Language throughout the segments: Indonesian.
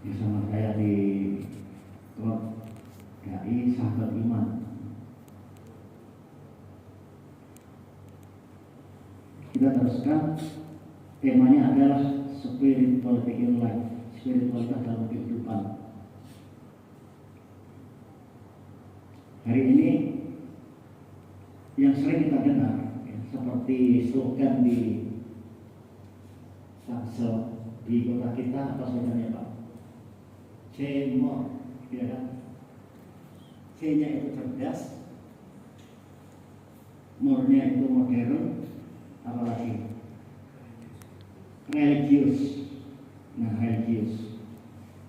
bersama saya di KI Sahabat Iman. Kita teruskan, temanya adalah spirituality in life, spiritualitas dalam kehidupan. Hari ini yang sering kita dengar ya, seperti slogan di Tangsel di kota kita, apa slogannya Pak? C more, ya kan? C-nya itu cerdas, more-nya itu modern, apalagi religius. Nah, religius.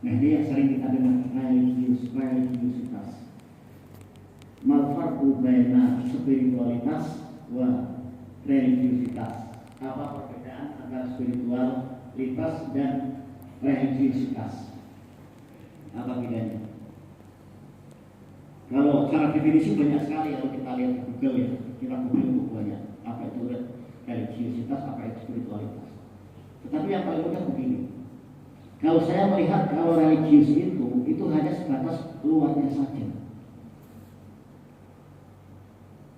Nah, ini yang sering kita dengar, religiusitas. Mal farqu baina spiritualitas wa religiusitas. Apa perbedaan antara spiritualitas dan religiusitas? Apa bedanya? Kalau cara definisi banyak sekali, kalau kita lihat di Google ya, kita Google itu banyak. Apa itu religiusitas, apa itu spiritualitas. Tetapi yang paling mudah begini. Kalau saya melihat kalau religius itu hanya sebatas luarnya saja.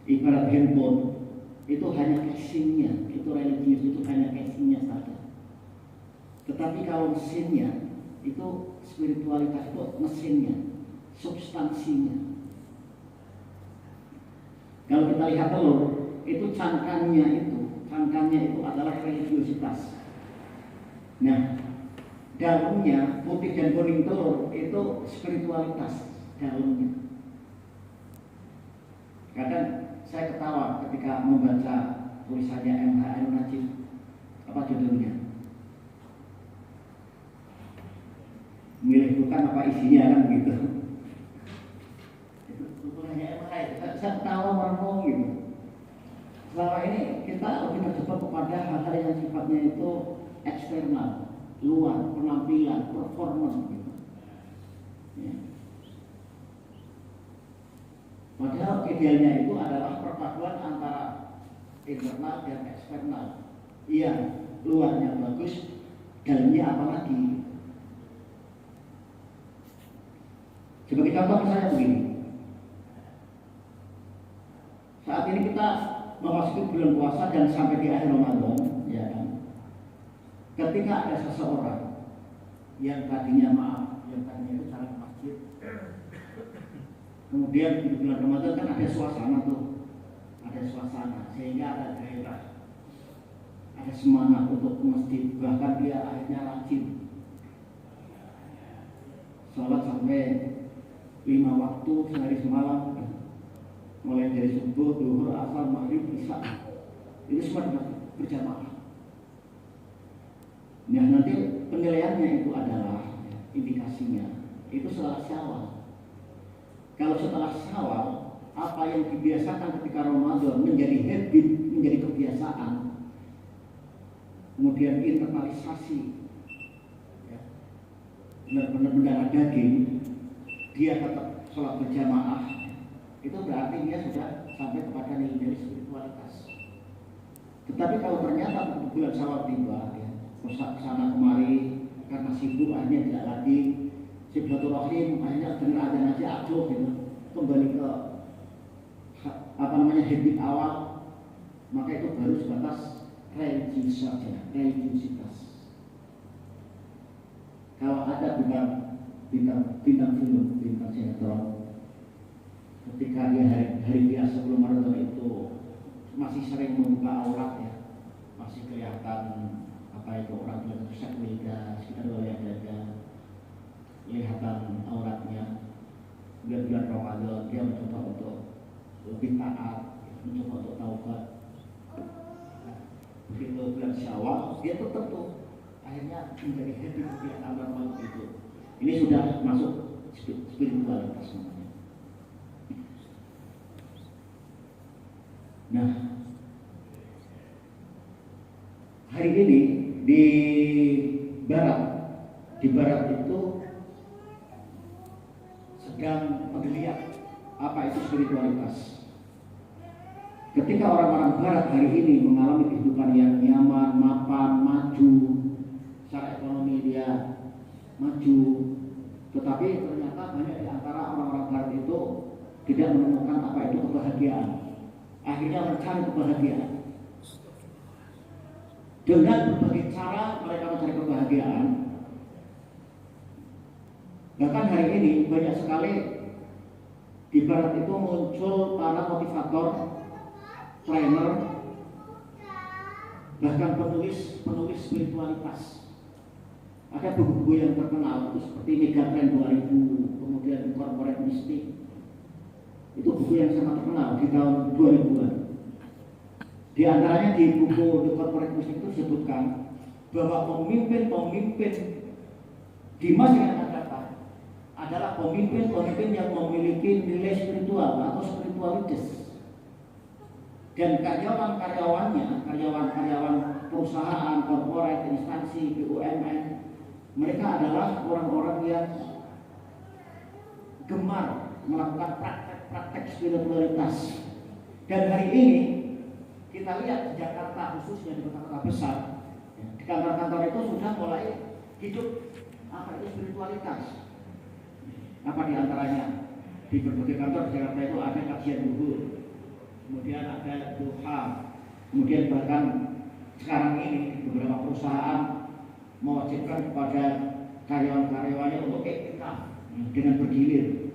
Ibarat handphone itu hanya casingnya, itu religius itu hanya casingnya saja. Tetapi kalau mesinnya itu spiritualitas itu mesinnya, substansinya. Kalau kita lihat telur, itu cangkangnya itu adalah religiusitas. Nah, dalamnya putih dan kuning telur itu spiritualitas dalamnya. Kadang saya ketawa ketika membaca tulisannya MH Najib, apa judulnya? Milih bukan apa isinya kan begitu. Itu tulisannya MH, saya ketawa merenung gitu. Selama ini kita lebih terjebak kepada hal-hal yang sifatnya itu eksternal, luar, penampilan, performance gitu. Ya. Padahal idealnya itu adalah perpaduan antara internal dan eksternal. Iya, luarnya bagus, dalamnya apalagi. Sebagai contoh misalnya begini. Saat ini kita memasuki bulan puasa dan sampai di akhir Ramadan, ya kan? Ketika ada seseorang yang tadinya itu sangat masjid, kemudian di bulan Ramadan kan ada suasana sehingga ada gairah, ada semangat untuk masjid, bahkan dia akhirnya rajin sholat sampai 5 waktu sehari semalam, mulai dari subuh, zuhur, asar, maghrib, isya, itu semua berjamaah. Nah, nanti penilaiannya itu adalah indikasinya itu setelah Syawal. Kalau setelah Syawal, apa yang dibiasakan ketika Ramadan menjadi habit, menjadi kebiasaan, kemudian internalisasi, ya, benar-benar mendarah daging, dia tetap sholat berjamaah, itu berarti dia sudah sampai kepada nilai-nilai spiritualitas. Tetapi kalau ternyata bulan Syawal tiba, ya, kesana kemari karena sibuk, akhirnya tidak lagi silaturahim, akhirnya dengar azan aja aduh gitu, kembali ke habit awal, maka itu baru sebatas religius saja, religiusitas. Kalau ada bintang film, bintang sinetron, ketika dia hari biasa sebelum Ramadan itu masih sering membuka aurat ya, masih kelihatan apa itu orang bilang sekwilda, sekitar wilayah dada, kelihatan auratnya. Bulan Ramadan dia mencoba untuk lebih taat, mencoba untuk taubat. Begitu bulan Syawal dia tetap tuh akhirnya menjadi habit kegiatan normal itu. Ini sudah masuk spiritualitas namanya. Nah, hari ini di barat itu sedang menggeliat apa itu spiritualitas. Ketika orang-orang barat hari ini mengalami kehidupan yang nyaman, mapan, maju, secara ekonomi dia maju. Tetapi ternyata banyak di antara orang-orang Barat itu tidak menemukan apa itu kebahagiaan. Akhirnya mencari kebahagiaan. Dengan berbagai cara mereka mencari kebahagiaan. Bahkan hari ini banyak sekali di Barat itu muncul para motivator, trainer, bahkan penulis spiritualitas. Ada buku-buku yang terkenal itu seperti Megatrend 2000, kemudian Corporate Mystic. Itu buku yang sangat terkenal di tahun 2000-an. Di antaranya di buku The Corporate Mystic itu disebutkan bahwa pemimpin-pemimpin di masa yang akan datang adalah pemimpin-pemimpin yang memiliki nilai spiritual atau spiritualitas. Dan karyawan-karyawannya, karyawan-karyawan perusahaan, korporat, instansi, BUMN, mereka adalah orang-orang yang gemar melakukan praktek-praktek spiritualitas. Dan hari ini kita lihat di Jakarta, khususnya di kota-kota besar, di kantor-kantor itu sudah mulai hidup apa itu spiritualitas. Apa di antaranya? Di berbagai kantor di Jakarta itu ada kajian zuhur, kemudian ada duha, kemudian bahkan sekarang ini di beberapa perusahaan mewajibkan kepada karyawan-karyawannya untuk iktikaf dengan bergilir.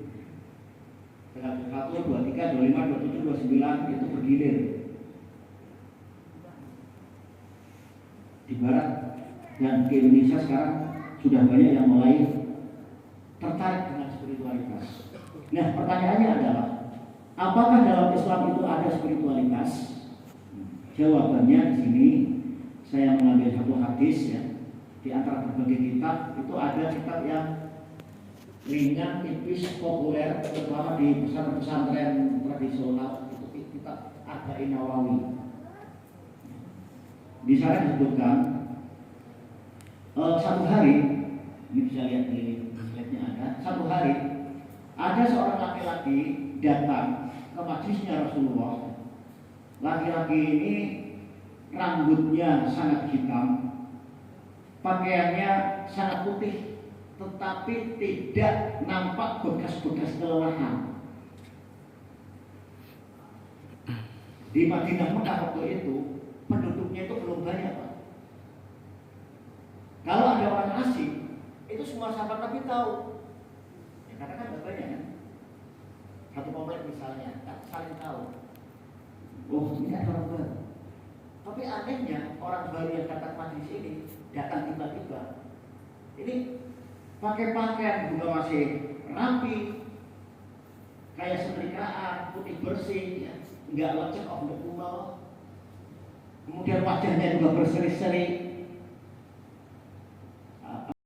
Dengan 1, 2, 3, 25, 27, 29 itu bergilir. Di Barat dan di Indonesia sekarang sudah banyak yang mulai tertarik dengan spiritualitas. Nah, pertanyaannya adalah, apakah dalam Islam itu ada spiritualitas? Jawabannya di sini saya mengambil satu hadis ya. Di antara berbagai kitab itu ada kitab yang ringan, tipis, populer, terutama di pesantren tradisional, itu kitab Arba'in Nawawi. Di sana disebutkan satu hari, ini bisa lihat di slide-nya ada, satu hari ada seorang laki-laki datang ke majlisnya Rasulullah. Laki-laki ini rambutnya sangat hitam, pakaiannya sangat putih, tetapi tidak nampak bekas-bekas kelelahan. Di Madinah Mekah waktu itu penduduknya itu belum banyak, Pak. Kalau ada orang asing, itu semua sahabat Nabi tahu. Ya, karena kan nggak banyak kan. Satu komplek misalnya, kan saling tahu. Oh, ini ada orang baru. Tapi anehnya orang baru yang datang majlis ini datang tiba-tiba. Ini pakai pakaian juga masih rapi, kayak setrikaan, putih bersih, ya. Nggak lecek of the kumal. Kemudian wajahnya juga berseri-seri,